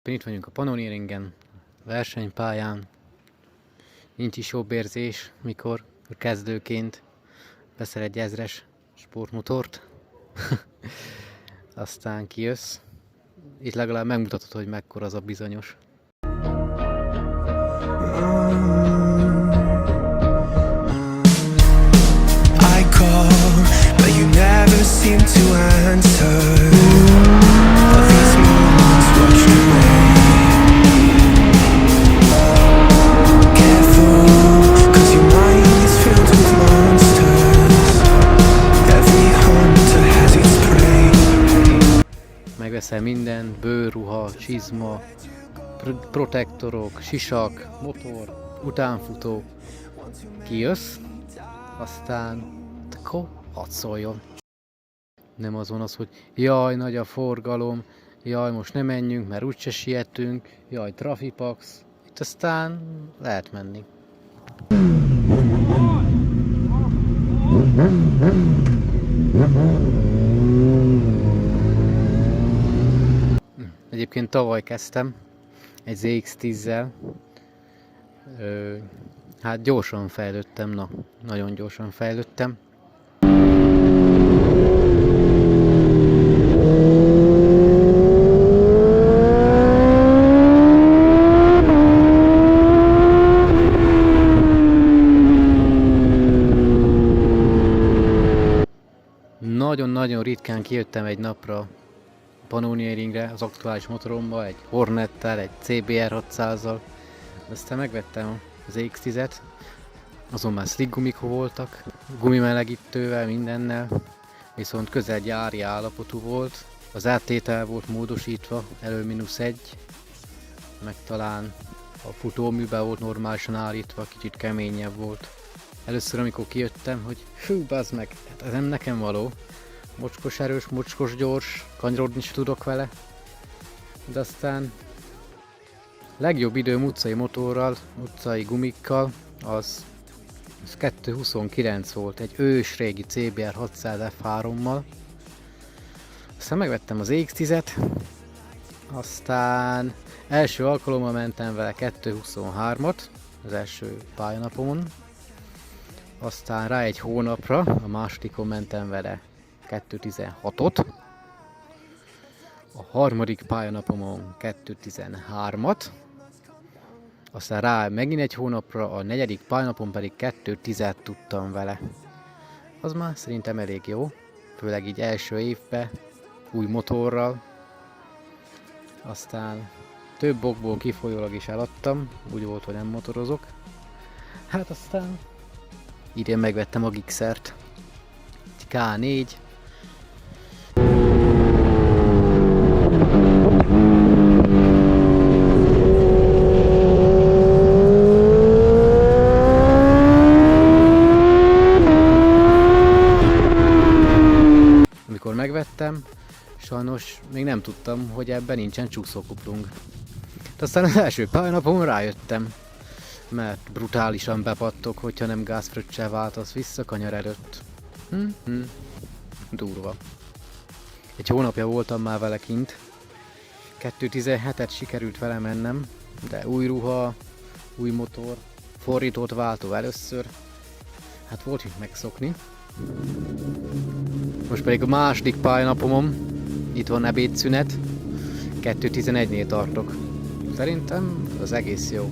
Itt vagyunk a Pannonieringen, versenypályán. Nincs is jobb érzés, mikor kezdőként veszel egy 1000-es sportmotort, aztán kijössz. Itt legalább megmutatod, hogy mekkora az a bizonyos. I call, but you never seem to answer. But these moments wash away. Careful, 'cause your mind is filled with monsters. Every hunter has its prey. Megveszel mindent, bőrruha, csizma, protektorok, sisak, motor, utánfutó. Kijössz, aztán akkor hadd szóljon. Nem az van az, hogy jaj, nagy a forgalom, jaj, most ne menjünk, mert úgyse sietünk, jaj, trafipax. Itt aztán lehet menni. Egyébként tavaly kezdtem egy ZX-10-zel. Hát gyorsan fejlődtem, nagyon gyorsan fejlődtem. Nagyon-nagyon ritkán kijöttem egy napra Pannonieringre az aktuális motoromba, egy Hornettel, egy CBR 600-zal. Aztán megvettem az X10-et, azon már slick gumik voltak, gumimelegítővel, mindennel, viszont közel gyári állapotú volt, az áttétel volt módosítva, elő-1, meg talán a futóműben volt normálisan állítva, kicsit keményebb volt. Először, amikor kijöttem, hogy hű, bazd meg, ez nem nekem való, mocskos erős, mocskos gyors, kanyarodni is tudok vele, de aztán legjobb időm utcai motorral, utcai gumikkal, az 2:29 volt, egy ősrégi CBR 600 F3-mal. Aztán megvettem az X10-et, aztán első alkalommal mentem vele 2:23-at, az első pályanapomon. Aztán rá egy hónapra, a másodikon mentem vele 2:16-ot. A harmadik pályanapomon 2:13-at. Aztán rá megint egy hónapra, a negyedik pályanapon pedig 2:10-et tudtam vele. Az már szerintem elég jó, főleg így első évben, új motorral. Aztán több okból kifolyólag is eladtam, úgy volt, hogy nem motorozok. Hát aztán idén megvettem a Gixxert, egy K4. Amikor megvettem, sajnos még nem tudtam, hogy ebben nincsen csúszókuplung. Aztán az első pályanapon rájöttem, mert brutálisan bepattog, hogyha nem gázfröccsel váltasz vissza kanyar előtt. Durva. Egy hónapja voltam már vele kint. 2:17-et sikerült vele mennem, de új ruha, új motor, fordított váltó először. Hát volt mit megszokni. Most pedig a második pályanapomon, itt van ebédszünet, 2:11-nél tartok. Szerintem az egész jó.